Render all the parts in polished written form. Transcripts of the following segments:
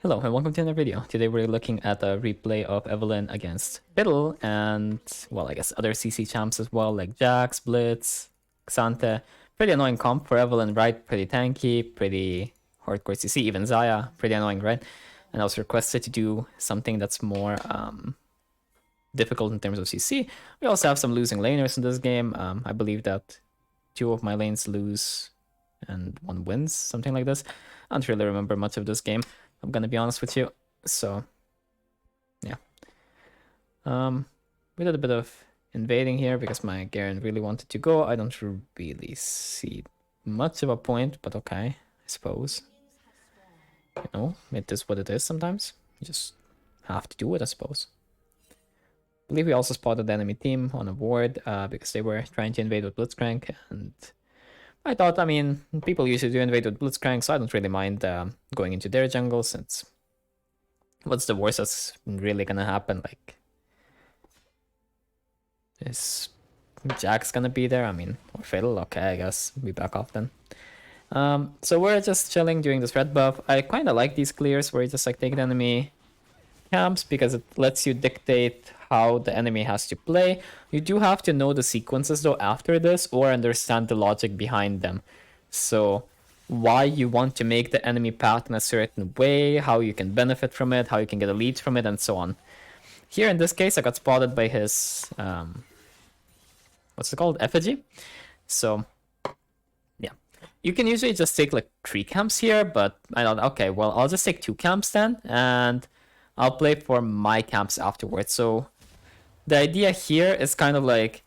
Hello and welcome to another video. Today we're looking at a replay of Evelynn against Fiddle and, well, I guess other CC champs as well, like Jax, Blitz, Xante. Pretty annoying comp for Evelynn, right? Pretty tanky, pretty hardcore CC, even Zaya, pretty annoying, right? And I was requested to do something that's more difficult in terms of CC. We also have some losing laners in this game. I believe that 2 of my lanes lose and 1 wins, something like this. I don't really remember much of this game, I'm gonna be honest with you. So, yeah. We did a bit of invading here because my Garen really wanted to go. I don't really see much of a point, but okay, I suppose. You know, it is what it is sometimes. You just have to do it, I suppose. I believe we also spotted the enemy team on a ward because they were trying to invade with Blitzcrank, and I thought, I mean, people usually do invade with Blitzcrank, so I don't really mind going into their jungle, since what's the worst that's really gonna happen? Like, is Jax gonna be there? I mean, or Fiddle? Okay, I guess we back off then. So we're just chilling during this red buff. I kind of like these clears where you just like take the enemy camps because it lets you dictate how the enemy has to play. You do have to know the sequences though after this or understand the logic behind them. So why you want to make the enemy path in a certain way, how you can benefit from it, how you can get a lead from it, and so on. Here in this case, I got spotted by his, what's it called? Effigy. So yeah, you can usually just take like 3 camps here, but I thought, okay, well, I'll just take 2 camps then, and I'll play for my camps afterwards. So the idea here is kind of like,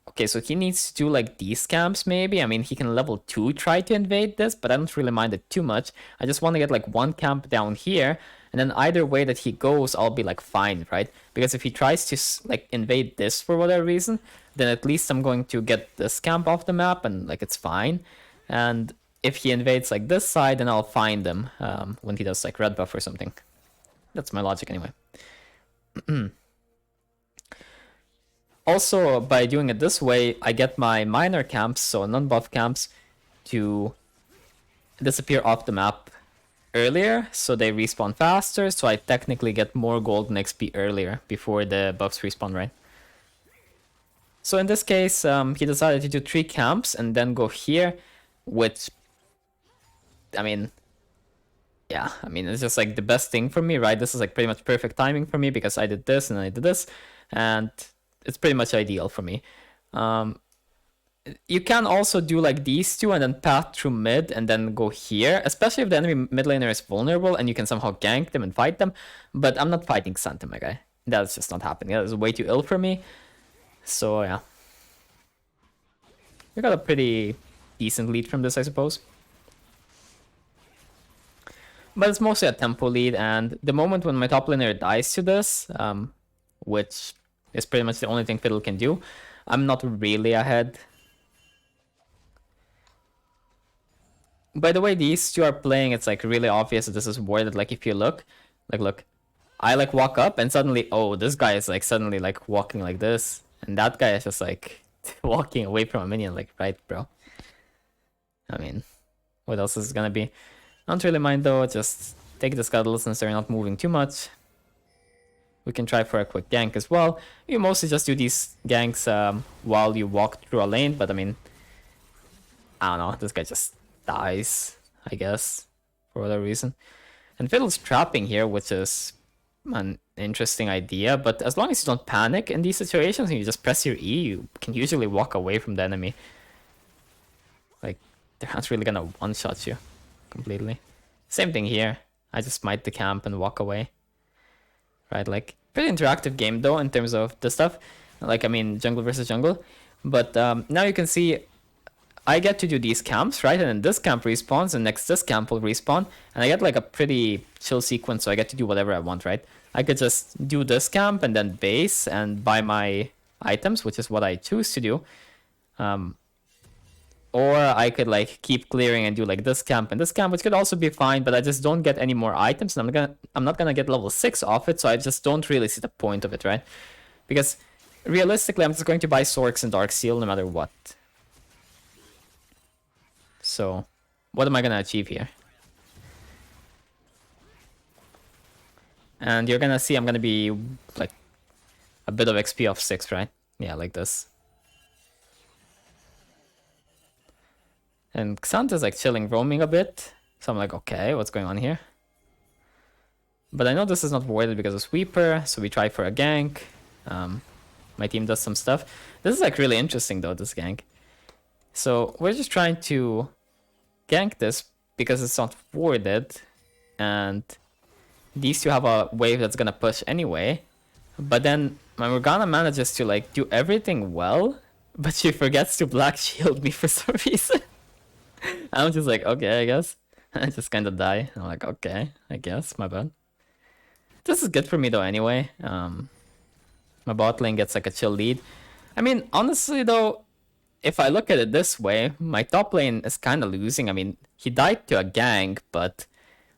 okay, so he needs to do like these camps maybe. I mean, he can level 2 try to invade this, but I don't really mind it too much. I just want to get like 1 camp down here, and then either way that he goes, I'll be like fine, right? Because if he tries to like invade this for whatever reason, then at least I'm going to get this camp off the map and like it's fine. And if he invades like this side, then I'll find him when he does like red buff or something. That's my logic anyway. Also, by doing it this way, I get my minor camps, so non-buff camps, to disappear off the map earlier, so they respawn faster, so I technically get more gold and XP earlier before the buffs respawn, right? So in this case, he decided to do 3 camps and then go here, which, I mean, yeah, I mean, it's just like the best thing for me, right? This is like pretty much perfect timing for me because I did this and I did this, and it's pretty much ideal for me. You can also do like these 2 and then path through mid and then go here, especially if the enemy mid laner is vulnerable and you can somehow gank them and fight them. But I'm not fighting Xante, my guy. That's just not happening. That is way too ill for me. So yeah, we got a pretty decent lead from this, I suppose. But it's mostly a tempo lead, and the moment when my top laner dies to this, which is pretty much the only thing Fiddle can do, I'm not really ahead. By the way these 2 are playing, it's like really obvious that this is worded. Like if you look, like look, I like walk up and suddenly, oh, this guy is like suddenly like walking like this, and that guy is just like walking away from a minion. Like, right, bro? I mean, what else is it gonna be? I don't really mind though, just take the scuttle since they're not moving too much. We can try for a quick gank as well. You mostly just do these ganks while you walk through a lane, but I mean, I don't know, this guy just dies, I guess, for whatever reason. And Fiddle's trapping here, which is an interesting idea, but as long as you don't panic in these situations and you just press your E, you can usually walk away from the enemy. Like, they're not really gonna one-shot you completely. Same thing here. I just smite the camp and walk away. Right, like, pretty interactive game though in terms of the stuff. Like, I mean, jungle versus jungle. But now you can see I get to do these camps, right? And then this camp respawns, and next this camp will respawn. And I get like a pretty chill sequence, so I get to do whatever I want, right? I could just do this camp and then base and buy my items, which is what I choose to do. Or I could like keep clearing and do like this camp and this camp, which could also be fine, but I just don't get any more items, and I'm not gonna get level 6 off it, so I just don't really see the point of it, right? Because realistically, I'm just going to buy Sorks and Dark Seal no matter what. So, what am I gonna achieve here? And you're gonna see I'm gonna be like a bit of XP off 6, right? Yeah, like this. And Xanta's like chilling, roaming a bit. So I'm like, okay, what's going on here? But I know this is not warded because of Sweeper, so we try for a gank. My team does some stuff. This is like really interesting though, this gank. So we're just trying to gank this because it's not warded. And these two have a wave that's gonna push anyway. But then my Morgana manages to like do everything well, but she forgets to black shield me for some reason. I'm just like, okay, I guess. I just kind of die. I'm like, okay, I guess, my bad. This is good for me though anyway. My bot lane gets like a chill lead. I mean, honestly though, if I look at it this way, my top lane is kind of losing. I mean, he died to a gank, but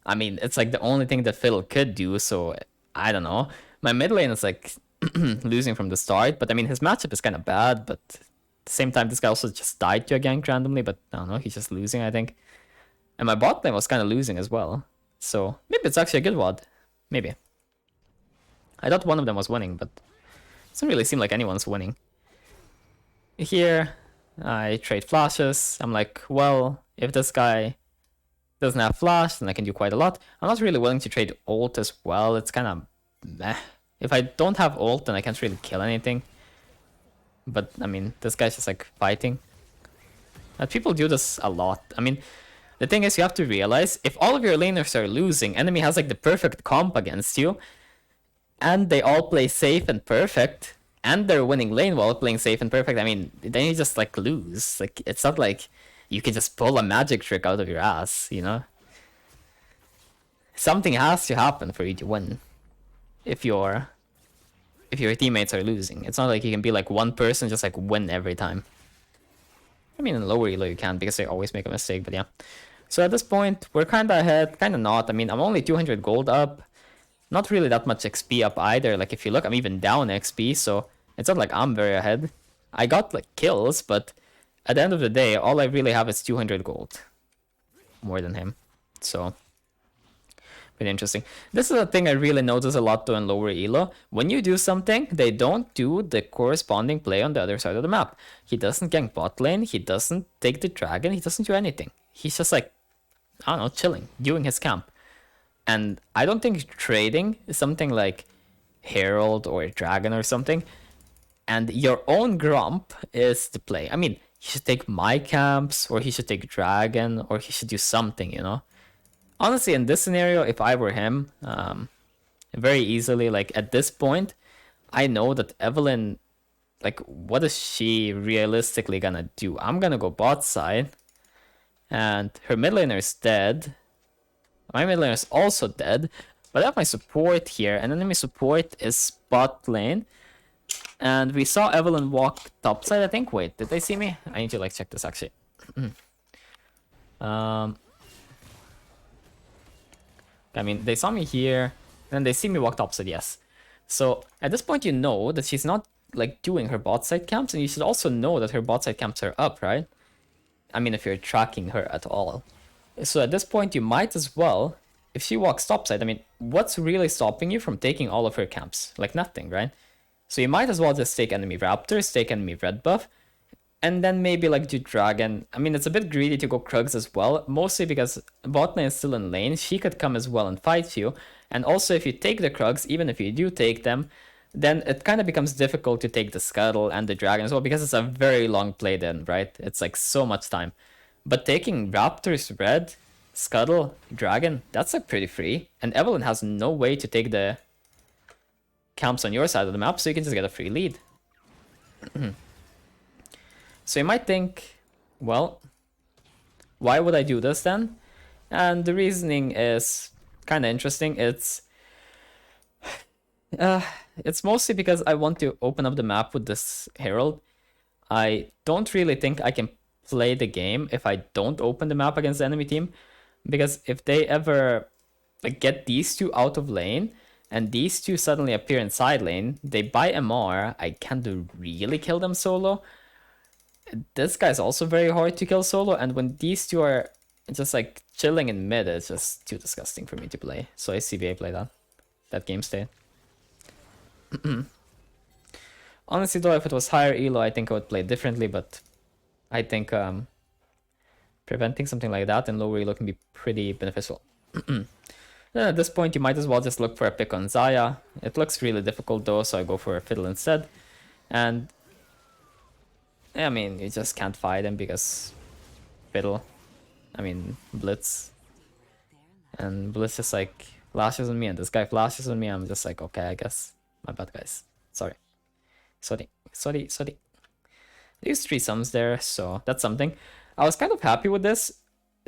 I mean, it's like the only thing that Fiddle could do, so I don't know. My mid lane is like losing from the start, but I mean, his matchup is kind of bad, but at the same time, this guy also just died to a gank randomly, but I don't know, he's just losing, I think. And my bot lane was kind of losing as well. So maybe it's actually a good WOD. Maybe. I thought one of them was winning, but it doesn't really seem like anyone's winning. Here, I trade flashes. I'm like, well, if this guy doesn't have flash, then I can do quite a lot. I'm not really willing to trade ult as well. It's kind of meh. If I don't have ult, then I can't really kill anything. But, I mean, this guy's just like fighting. And people do this a lot. I mean, the thing is, you have to realize, if all of your laners are losing, enemy has like the perfect comp against you, and they all play safe and perfect, and they're winning lane while playing safe and perfect, I mean, then you just like lose. Like, it's not like you can just pull a magic trick out of your ass, you know? Something has to happen for you to win. If your teammates are losing. It's not like you can be like one person just like win every time. I mean, in lower elo you can because they always make a mistake, but yeah. So at this point, we're kind of ahead, kind of not. I mean, I'm only 200 gold up. Not really that much XP up either. Like, if you look, I'm even down XP, so it's not like I'm very ahead. I got like kills, but at the end of the day, all I really have is 200 gold. More than him. So, pretty interesting. This is a thing I really notice a lot though in lower elo. When you do something, they don't do the corresponding play on the other side of the map. He doesn't gank bot lane, he doesn't take the dragon, he doesn't do anything. He's just like, I don't know, chilling, doing his camp. And I don't think trading is something like Herald or Dragon or something. And your own Grump is the play. I mean, he should take my camps, or he should take Dragon, or he should do something, you know? Honestly, in this scenario, if I were him, very easily, like at this point, I know that Evelynn, like, what is she realistically gonna do? I'm gonna go bot side, and her mid laner is dead. My mid laner is also dead, but I have my support here, and enemy support is bot lane. And we saw Evelynn walk topside, I think. Wait, did they see me? I need to like check this actually. I mean, they saw me here, and they see me walk topside, yes. So at this point, you know that she's not like doing her bot side camps, and you should also know that her bot side camps are up, right? I mean, if you're tracking her at all. So at this point, you might as well, if she walks topside, I mean, what's really stopping you from taking all of her camps? Like nothing, right? So you might as well just take enemy raptors, take enemy red buff, and then maybe like do dragon. I mean, it's a bit greedy to go Krugs as well, mostly because bot lane is still in lane. She could come as well and fight you. And also if you take the Krugs, even if you do take them, then it kind of becomes difficult to take the Scuttle and the dragon as well, because it's a very long play then, right? It's like so much time. But taking Raptors red, Scuttle, Dragon, that's like pretty free. And Evelynn has no way to take the camps on your side of the map, so you can just get a free lead. So you might think, well, why would I do this then? And the reasoning is kind of interesting. It's mostly because I want to open up the map with this Herald. I don't really think I can play the game if I don't open the map against the enemy team, because if they ever like get these two out of lane and these two suddenly appear in side lane, they buy MR, I can't really kill them solo. This guy's also very hard to kill solo, and when these two are just like chilling in mid, it's just too disgusting for me to play. So I CBA play that. that game state. Honestly though, if it was higher elo, I think I would play differently, but I think preventing something like that in lower elo can be pretty beneficial. Then at this point, you might as well just look for a pick on Zaya. It looks really difficult though, so I go for a Fiddle instead. And I mean, you just can't fight him because Fiddle, I mean, Blitz. And Blitz just like flashes on me, and this guy flashes on me. I'm just like, okay, I guess. My bad, guys. Sorry. Sorry. I used 3 sums there, so that's something. I was kind of happy with this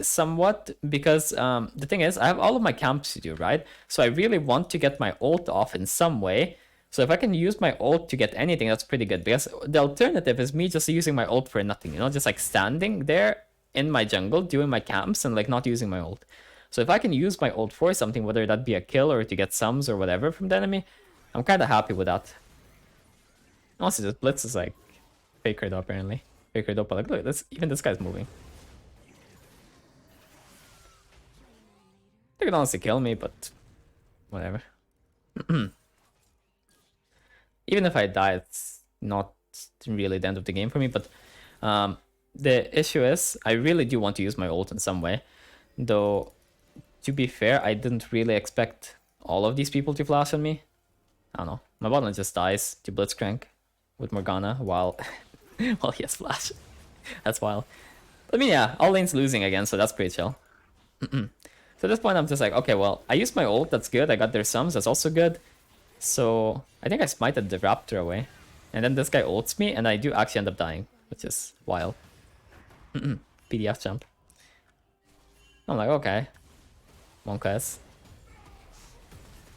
somewhat because the thing is, I have all of my camps to do, right? So I really want to get my ult off in some way. So if I can use my ult to get anything, that's pretty good. Because the alternative is me just using my ult for nothing, you know? Just like standing there in my jungle, doing my camps and like not using my ult. So if I can use my ult for something, whether that be a kill or to get sums or whatever from the enemy, I'm kind of happy with that. Also, this Blitz is like faker though, apparently. Faker though, but like, look, this, even this guy's moving. They could honestly kill me, but whatever. Even if I die, it's not really the end of the game for me, but the issue is I really do want to use my ult in some way. Though, to be fair, I didn't really expect all of these people to flash on me. I don't know. My bot lane just dies to Blitzcrank with Morgana while, while he has flash. That's wild. But I mean, yeah, all lane's losing again, so that's pretty chill. So at this point, I'm just like, okay, well, I used my ult, that's good. I got their sums, that's also good. So I think I smited the Raptor away. And then this guy ults me, and I do actually end up dying, which is wild. PDF jump. I'm like, okay. Monkas.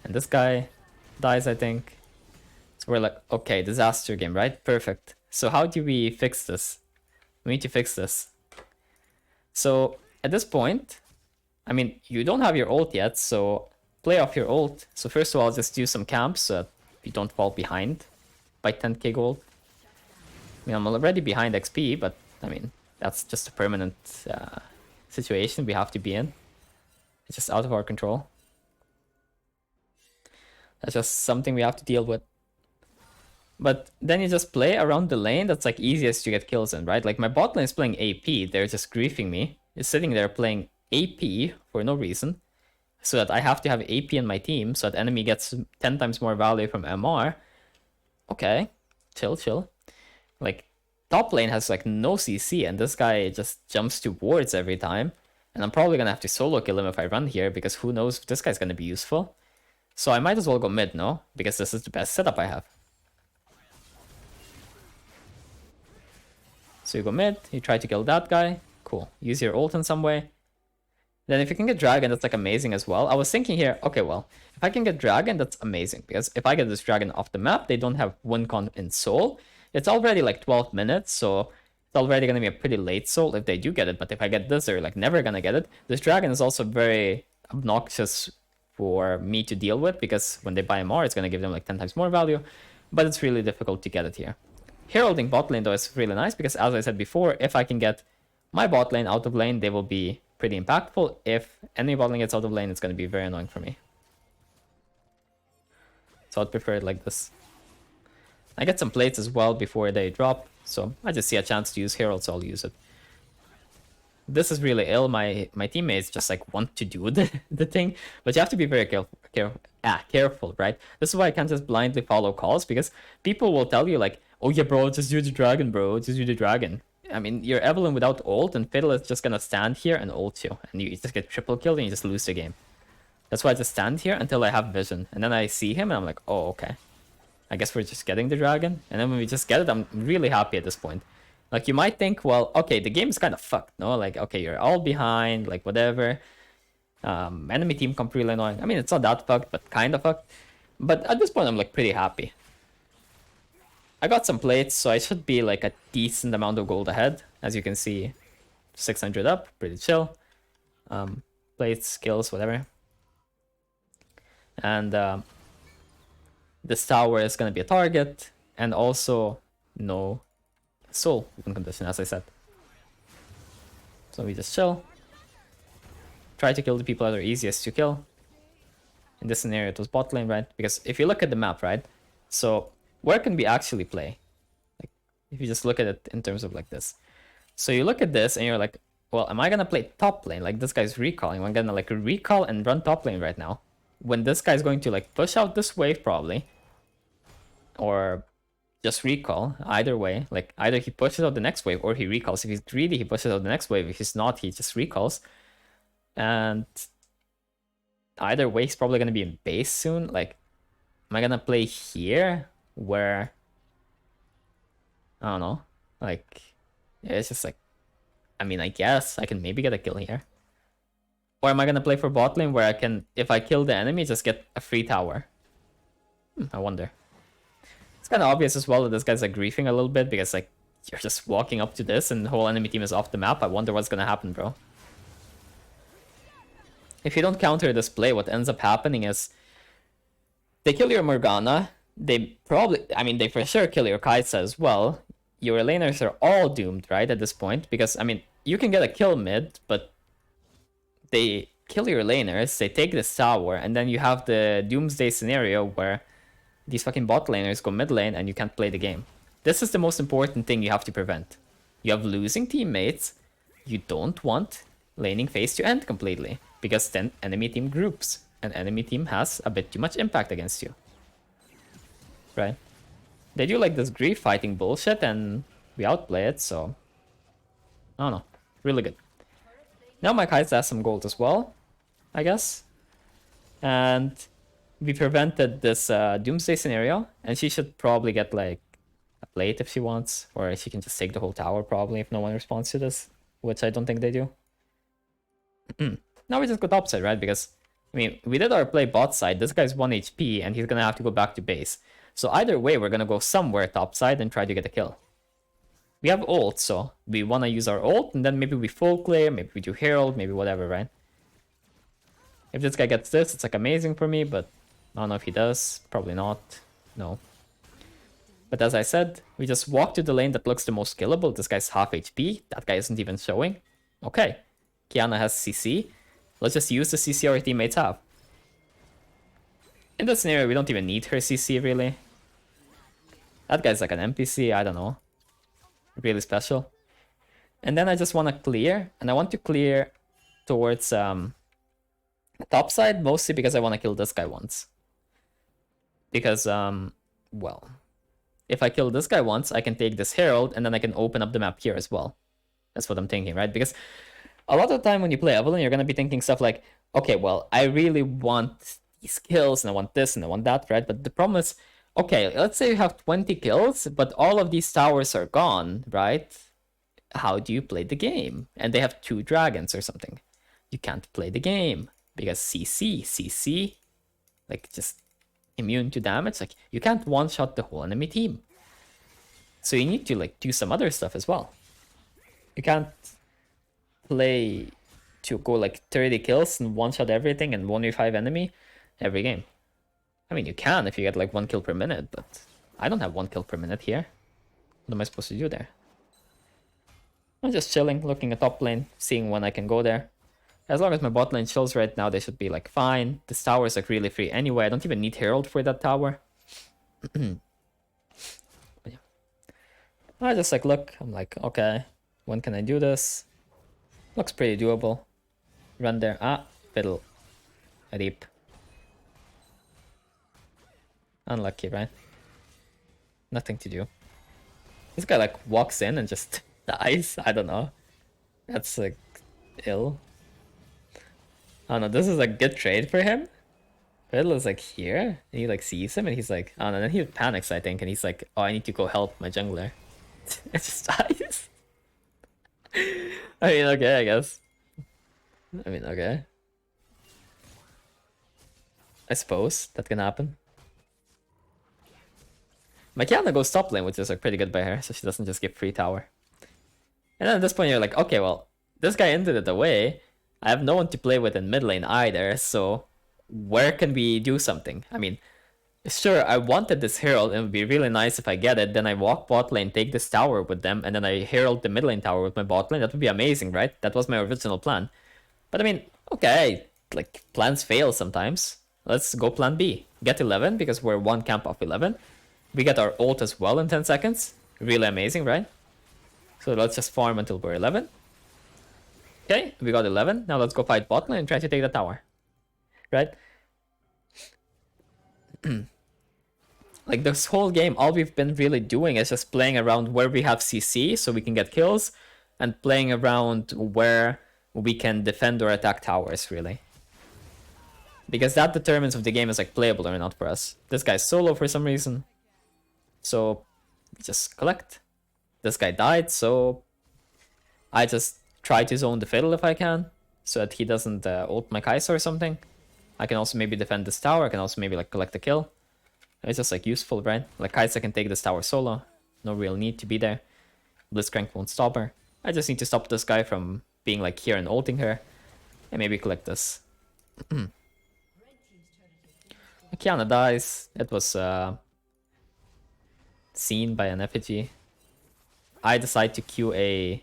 And this guy dies, I think. So we're like, okay, disaster game, right? Perfect. So how do we fix this? We need to fix this. So at this point, I mean, you don't have your ult yet, so play off your ult. So first of all, just do some camps so that you don't fall behind by 10k gold. I mean, I'm already behind XP, but I mean, that's just a permanent situation we have to be in. It's just out of our control. That's just something we have to deal with. But then you just play around the lane that's like easiest to get kills in, right? Like my bot lane is playing AP, they're just griefing me. It's sitting there playing AP for no reason. So that I have to have AP in my team, so that enemy gets 10 times more value from MR. Okay, chill. Like, top lane has like no CC, and this guy just jumps to wards every time. And I'm probably gonna have to solo kill him if I run here, because who knows if this guy's gonna be useful. So I might as well go mid, no? Because this is the best setup I have. So you go mid, you try to kill that guy. Cool. Use your ult in some way. Then if you can get Dragon, that's like amazing as well. I was thinking here, okay, well, if I can get Dragon, that's amazing. Because if I get this Dragon off the map, they don't have win con in Soul. It's already like 12 minutes, so it's already going to be a pretty late Soul if they do get it. But if I get this, they're like never going to get it. This Dragon is also very obnoxious for me to deal with, because when they buy more, it's going to give them like 10 times more value. But it's really difficult to get it here. Heralding bot lane, though, is really nice, because as I said before, if I can get my bot lane out of lane, they will be pretty impactful. If any bot lane gets out of lane, it's going to be very annoying for me. So I'd prefer it like this. I get some plates as well before they drop, so I just see a chance to use Herald, so I'll use it. This is really ill. My teammates just like want to do the thing, but you have to be very careful, right? This is why I can't just blindly follow calls, because people will tell you like, oh yeah, bro, just do the dragon, bro, just do the dragon. I mean, you're Evelynn without ult, and Fiddle is just gonna stand here and ult you, and you just get triple killed and you just lose the game. That's why I just stand here until I have vision, and then I see him and I'm like, oh, okay. I guess we're just getting the dragon, and then when we just get it, I'm really happy at this point. Like, you might think, well, okay, the game is kind of fucked, no? Like, okay, you're all behind, like, whatever. Enemy team comp really annoying. I mean, it's not that fucked, but kind of fucked. But at this point, I'm, like, pretty happy. I got some plates, so I should be, like, a decent amount of gold ahead. As you can see, 600 up, pretty chill. Plates, skills, whatever. And this tower is going to be a target, and also no soul win condition, as I said. So we just chill. Try to kill the people that are easiest to kill. In this scenario, it was bot lane, right? Because if you look at the map, right? So where can we actually play? Like, if you just look at it in terms of like this. So you look at this and you're like, well, am I gonna play top lane? Like this guy's recalling. I'm gonna like recall and run top lane right now. When this guy's going to like push out this wave probably. Or just recall. Either way. Like either he pushes out the next wave or he recalls. If he's greedy, he pushes out the next wave. If he's not, he just recalls. And either way, he's probably gonna be in base soon. Like, am I gonna play here? Where I don't know. Like, yeah, it's just like, I mean, I guess I can maybe get a kill here. Or am I gonna play for bot lane where I can, if I kill the enemy, just get a free tower? I wonder. It's kind of obvious as well that this guy's like griefing a little bit because like you're just walking up to this and the whole enemy team is off the map. I wonder what's gonna happen, bro. If you don't counter this play, what ends up happening is they kill your Morgana. They probably, I mean, they for sure kill your Kaisa as well. Your laners are all doomed, right, at this point? Because, I mean, you can get a kill mid, but they kill your laners, they take this tower, and then you have the Doomsday scenario where these fucking bot laners go mid lane and you can't play the game. This is the most important thing you have to prevent. You have losing teammates. You don't want laning phase to end completely, because then enemy team groups, and enemy team has a bit too much impact against you. Right? They do like this grief fighting bullshit and we outplay it, so I don't know. Really good. Now my Kaisa has some gold as well, I guess. And we prevented this Doomsday scenario, and she should probably get like a plate if she wants, or she can just take the whole tower probably if no one responds to this, which I don't think they do. Now we just go top side, right? Because, I mean, we did our play bot side. This guy's 1 HP, and he's gonna have to go back to base. So either way, we're gonna go somewhere top side and try to get a kill. We have ult, so we wanna use our ult, and then maybe we full clear, maybe we do Herald, maybe whatever, right? If this guy gets this, it's like amazing for me, but I don't know if he does. Probably not. No. But as I said, we just walk to the lane that looks the most killable. This guy's half HP. That guy isn't even showing. Okay. Kiana has CC. Let's just use the CC our teammates have. In this scenario, we don't even need her CC, really. That guy's like an NPC, I don't know. Really special. And then I just want to clear. And I want to clear towards top side, mostly because I want to kill this guy once. Because, well, if I kill this guy once, I can take this Herald, and then I can open up the map here as well. That's what I'm thinking, right? Because a lot of the time when you play Evelynn, you're going to be thinking stuff like, okay, well, I really want these kills, and I want this, and I want that, right? But the problem is, okay, let's say you have 20 kills, but all of these towers are gone, right? How do you play the game? And they have 2 dragons or something. You can't play the game, because CC, like, just immune to damage. Like, you can't one-shot the whole enemy team. So you need to, like, do some other stuff as well. You can't play to go like 30 kills and one-shot everything and 1v5 enemy every game. I mean, you can if you get like 1 kill per minute, but I don't have 1 kill per minute here. What am I supposed to do there? I'm just chilling, looking at top lane, seeing when I can go there. As long as my bot lane chills right now, they should be like fine. This tower is like really free anyway. I don't even need Herald for that tower. But yeah. I just like look, I'm like, okay, when can I do this? Looks pretty doable. Run there. Ah, fiddle. Reap. Unlucky, right? Nothing to do. This guy like walks in and just dies. I don't know. That's like ill. I don't know. This is a good trade for him. Fiddle is like here. And he like sees him and he's like, I don't know. Then he panics, I think, and he's like, oh, I need to go help my jungler. It just dies. I mean, okay, I guess. I mean, okay. I suppose that can happen. My Kiana goes top lane, which is like pretty good by her, so she doesn't just get free tower. And then at this point, you're like, okay, well, this guy ended it away. I have no one to play with in mid lane either, so where can we do something? I mean, sure, I wanted this Herald, and it would be really nice if I get it. Then I walk bot lane, take this tower with them, and then I Herald the mid lane tower with my bot lane. That would be amazing, right? That was my original plan. But I mean, okay, like, plans fail sometimes. let's go plan B. Get 11 because we're one camp off 11. We get our ult as well in 10 seconds. Really amazing, right? So let's just farm until we're 11. Okay, we got 11. Now let's go fight bot lane and try to take the tower. Right? Like this whole game, all we've been really doing is just playing around where we have CC so we can get kills, and playing around where we can defend or attack towers, really. Because that determines if the game is like playable or not for us. This guy's solo for some reason, so just collect. This guy died, so I just try to zone the fiddle if I can, so that he doesn't ult my Kai'Sa or something. I can also maybe defend this tower. I can also maybe like collect a kill. It's just like useful, right? Like Kai'Sa can take this tower solo. No real need to be there. Blitzcrank won't stop her. I just need to stop this guy from being like here and ulting her. And maybe collect this. Kiana dies. It was seen by an effigy. I decide to queue a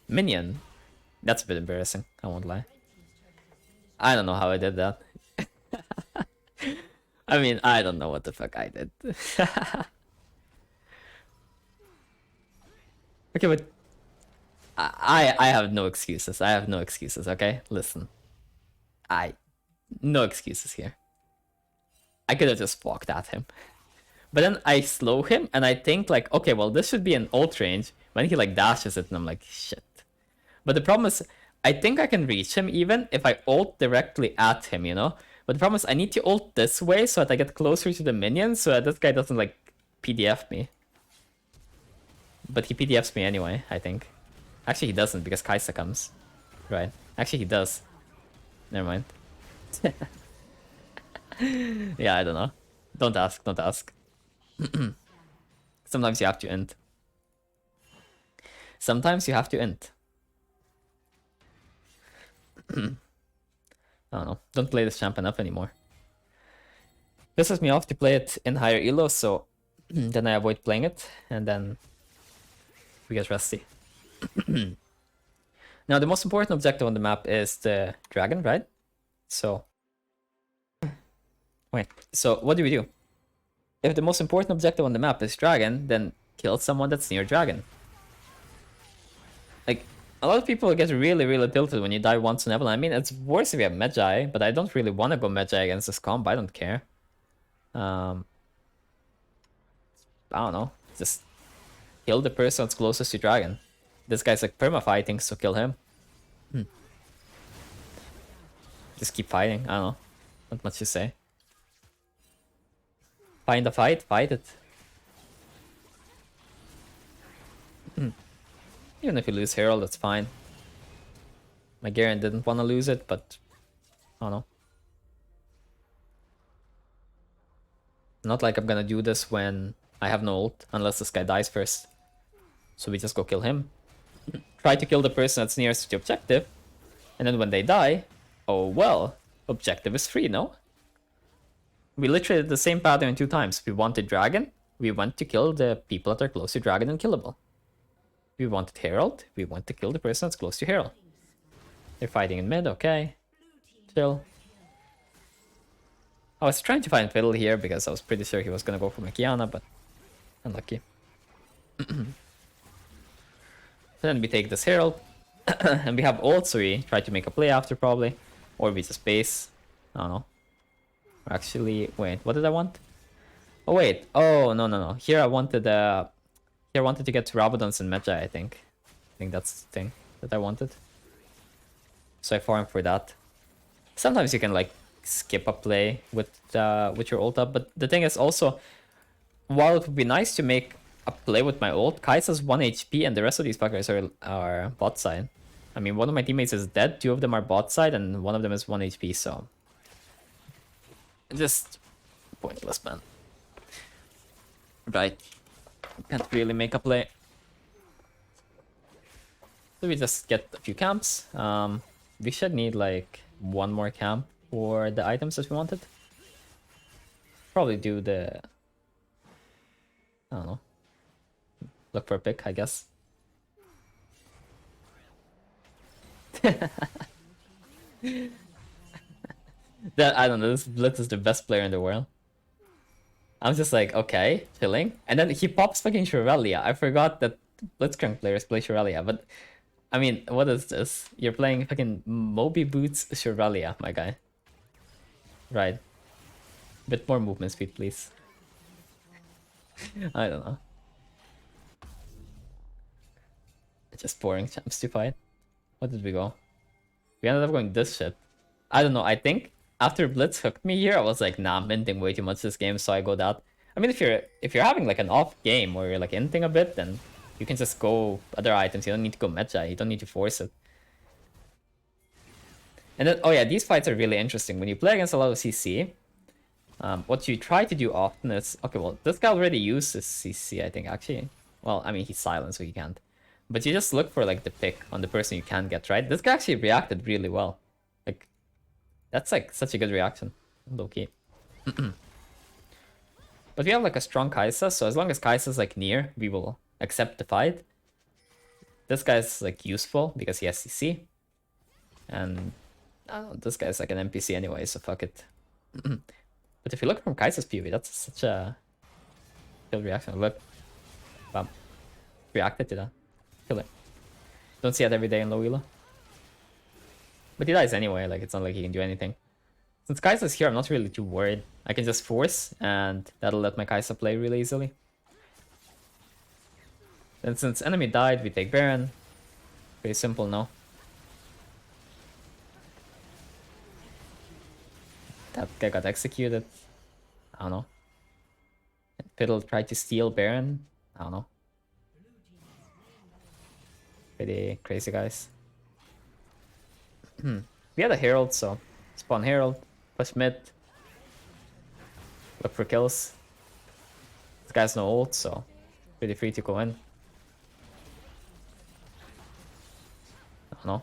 minion. That's a bit embarrassing, I won't lie. I don't know how I did that. I mean, I don't know what the fuck I did. Okay, but I have no excuses. I have no excuses, okay? Listen. No excuses here. I could have just walked at him. But then I slow him and I think like, okay, well, this should be an ult range. When he like dashes it and I'm like, shit. But the problem is, I think I can reach him even if I ult directly at him, you know? But the problem is I need to ult this way so that I get closer to the minions so that this guy doesn't like PDF me. But he PDFs me anyway, I think. Actually, he doesn't because Kai'Sa comes. Right. Actually, he does. Never mind. Yeah, I don't know. Don't ask, don't ask. Sometimes you have to int. Sometimes you have to int. I don't know. Don't play this champ enough anymore. Pisses me off to play it in higher elo, so then I avoid playing it, and then we get rusty. Now, the most important objective on the map is the dragon, right? So, wait. So, what do we do? If the most important objective on the map is dragon, then kill someone that's near dragon. Like, a lot of people get really, really tilted when you die once in Evelynn. I mean, it's worse if you have Magi, but I don't really want to go Magi against this comp. I don't care. I don't know. Just kill the person that's closest to dragon. This guy's like perma-fighting, so kill him. Just keep fighting. I don't know. Not much to say. Find a fight, fight it. Even if you lose Herald, that's fine. My Garen didn't want to lose it, but I don't know. Not like I'm gonna do this when I have no ult, unless this guy dies first. So we just go kill him. Try to kill the person that's nearest to the objective. And then when they die, oh well, objective is free, no? We literally did the same pattern 2 times. We wanted dragon, we went to kill the people that are close to dragon and killable. We wanted Herald, we went to kill the person that's close to Herald. They're fighting in mid, okay. Chill. I was trying to find Fiddle here because I was pretty sure he was gonna go for Kiana, but unlucky. Then we take this Herald, and we have ult, so we try to make a play after probably. Or we just base. I don't know. Actually, wait, what did I want? Oh wait, oh no. Here I wanted to get Rabadons and Magi, I think. I think that's the thing that I wanted. So I farmed for that. Sometimes you can like skip a play with your ult up, but the thing is also, while it would be nice to make a play with my ult, Kai'Sa's 1 HP and the rest of these fuckers are bot side. I mean, one of my teammates is dead, 2 of them are bot side, and 1 of them is 1 HP, so just pointless, man. Right. Can't really make a play. So we just get a few camps. We should need like 1 more camp for the items that we wanted. Probably do the... I don't know. Look for a pick, I guess. That I don't know. This Blitz is the best player in the world. I'm just like, okay, chilling, and then he pops fucking Shirelia. I forgot that Blitzcrank players play Shirelia, but I mean, what is this? You're playing fucking Moby Boots Shirelia, my guy. Right. Bit more movement speed, please. I don't know. Just boring champs to fight. What did we go? We ended up going this shit. I don't know. I think after Blitz hooked me here, I was like, nah, I'm minting way too much this game, so I go that. I mean, if you're having like an off game where you're like inting a bit, then you can just go other items. You don't need to go meta. You don't need to force it. And then, oh yeah, these fights are really interesting. When you play against a lot of CC, what you try to do often is, okay, well, this guy already uses CC, I think, actually. Well, I mean, he's silent, so he can't. But you just look for, like, the pick on the person you can get, right? This guy actually reacted really well. Like, that's, like, such a good reaction. Low-key. But we have, like, a strong Kai'Sa, so as long as Kai'Sa's, like, near, we will accept the fight. This guy's, like, useful because he has CC. And, I don't know, this guy's, like, an NPC anyway, so fuck it. But if you look from Kai'Sa's POV, that's such a good reaction. Look. Bam. Reacted to that. Kill it. Don't see that every day in low elo. But he dies anyway, like it's not like he can do anything. Since Kai'Sa's here, I'm not really too worried. I can just force, and that'll let my Kai'Sa play really easily. And since enemy died, we take Baron. Pretty simple now. That guy got executed. I don't know. Fiddle tried to steal Baron. I don't know. Pretty crazy guys. We had a Herald, so spawn Herald, push mid, look for kills. This guy's no ult, so pretty free to go in. I don't know.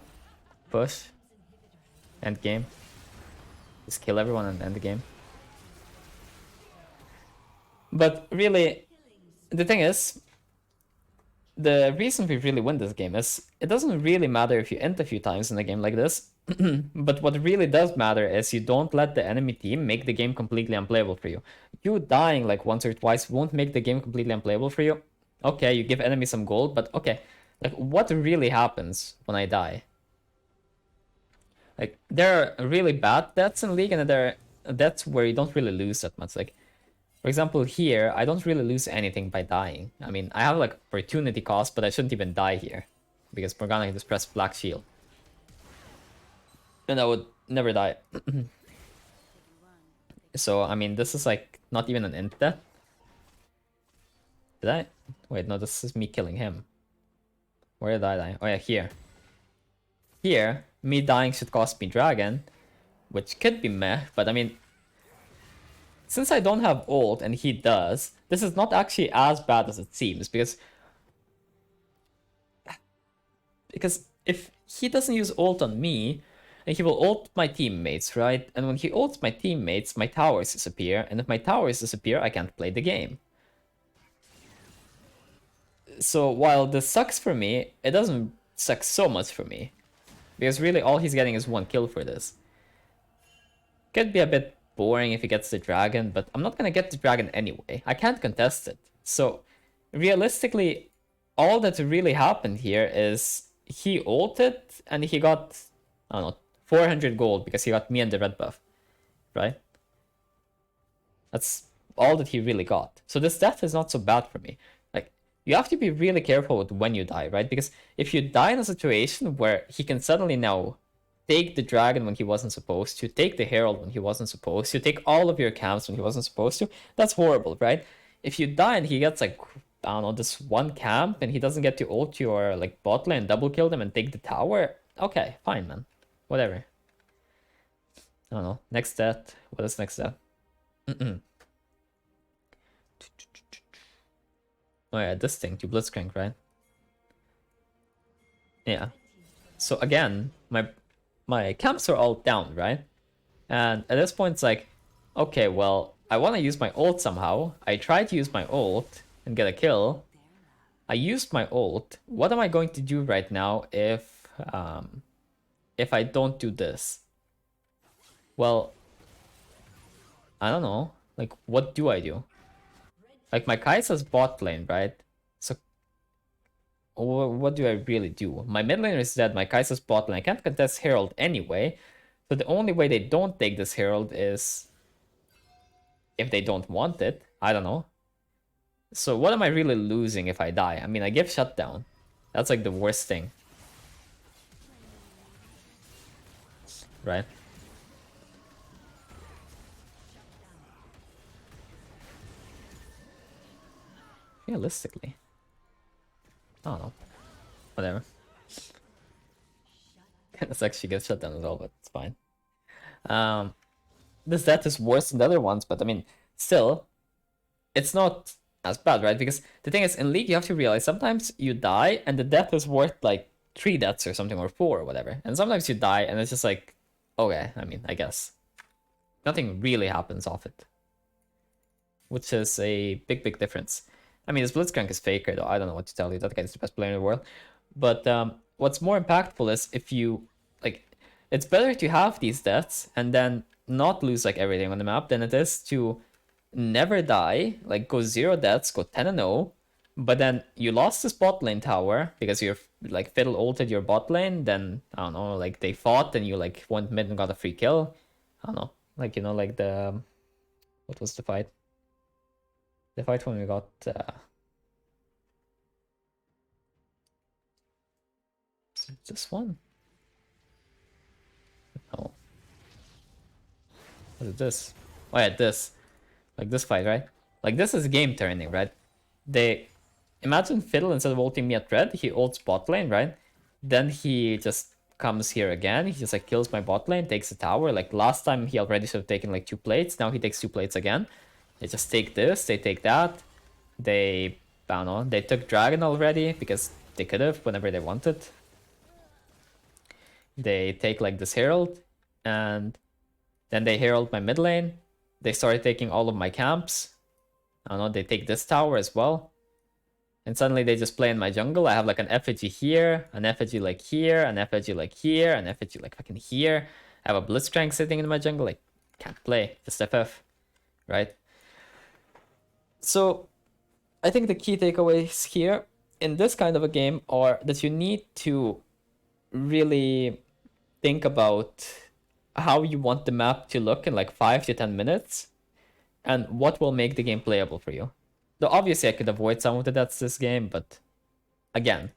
Push. End game. Just kill everyone and end the game. But really, the thing is, the reason we really win this game is it doesn't really matter if you int a few times in a game like this. But what really does matter is you don't let the enemy team make the game completely unplayable for you. You dying like once or twice won't make the game completely unplayable for you. Okay, you give enemy some gold, but okay, like what really happens when I die? Like there are really bad deaths in League, and there are deaths where you don't really lose that much. Like for example, here, I don't really lose anything by dying. I mean, I have like opportunity cost, but I shouldn't even die here. Because Morgana can just press Black Shield. And I would never die. So, I mean, this is like not even an int death. Did I? Wait, no, this is me killing him. Where did I die? Oh yeah, here. Here, me dying should cost me Dragon. Which could be meh, but I mean, since I don't have ult and he does, this is not actually as bad as it seems, because if he doesn't use ult on me, and he will ult my teammates, right? And when he ults my teammates, my towers disappear, and if my towers disappear, I can't play the game. So while this sucks for me, it doesn't suck so much for me. Because really all he's getting is one kill for this. Could be a bit boring if he gets the dragon, but I'm not gonna get the dragon anyway. I can't contest it. So realistically, all that really happened here is he ulted and he got, I don't know, 400 gold because he got me and the red buff, right? That's all that he really got. So this death is not so bad for me. Like, you have to be really careful with when you die, right? Because if you die in a situation where he can suddenly now take the dragon when he wasn't supposed to, take the herald when he wasn't supposed to, take all of your camps when he wasn't supposed to, that's horrible, right? If you die and he gets like, I don't know, this one camp and he doesn't get to ult your like bot lane, double kill them and take the tower, okay, fine, man. Whatever. I don't know. Next stat. What is next stat? Oh yeah, this thing, to Blitzcrank, right? Yeah. So again, my camps are all down, right? And at this point, it's like, okay, well, I want to use my ult somehow. I tried to use my ult and get a kill. I used my ult. What am I going to do right now if I don't do this? Well, I don't know. Like, what do I do? Like, my Kai'Sa's bot lane, right? So, what do I really do? My mid laner is dead, my Kai'Sa's bot lane. I can't contest Herald anyway. So the only way they don't take this Herald is if they don't want it. I don't know. So what am I really losing if I die? I mean, I give shutdown. That's like the worst thing. Right? Realistically. I don't know. Whatever. That's actually good shutdown as well, but it's fine. This death is worse than the other ones, but I mean, still, it's not as bad, right? Because the thing is, in League, you have to realize sometimes you die and the death is worth like 3 deaths or something, or 4 or whatever. And sometimes you die and it's just like, okay, I mean, I guess. Nothing really happens off it. Which is a big, big difference. I mean, this Blitzcrank is faker, though. I don't know what to tell you. That guy is the best player in the world. But what's more impactful is if you, like, it's better to have these deaths and then not lose, like, everything on the map than it is to never die, like, go 0 deaths, go 10-0, but then you lost this bot lane tower because you're, like, fiddle ulted your bot lane, then, I don't know, like, they fought and you, like, went mid and got a free kill. I don't know. Like, you know, like the... What was the fight? The fight when we got this one? No. What is this? Oh yeah, this. Like this fight, right? Like this is game turning, right? They imagine Fiddle instead of ulting me at red, he ults bot lane, right? Then he just comes here again. He just like kills my bot lane, takes the tower. Like last time he already should have taken like 2 plates. Now he takes 2 plates again. They just take this, they take that. They, I don't know, they took Dragon already because they could have whenever they wanted. They take like this Herald and then they Herald my mid lane. They started taking all of my camps. I don't know, they take this tower as well. And suddenly they just play in my jungle. I have like an effigy here, an effigy like here, an effigy like here, an effigy like fucking here. I have a Blitzcrank sitting in my jungle. Like, can't play, just FF, right? So I think the key takeaways here in this kind of a game are that you need to really think about how you want the map to look in like 5 to 10 minutes and what will make the game playable for you. Though obviously I could avoid some of the deaths this game, but again,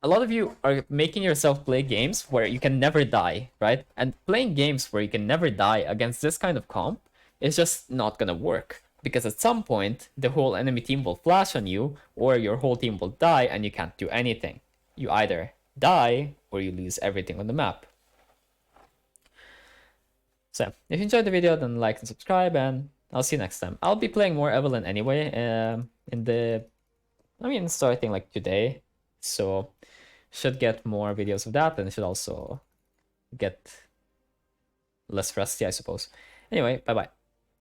a lot of you are making yourself play games where you can never die, right? And playing games where you can never die against this kind of comp is just not gonna work. Because at some point, the whole enemy team will flash on you, or your whole team will die and you can't do anything. You either die, or you lose everything on the map. So, if you enjoyed the video, then like and subscribe, and I'll see you next time. I'll be playing more Evelynn anyway, starting like today. So, should get more videos of that, and it should also get less rusty, I suppose. Anyway, bye-bye.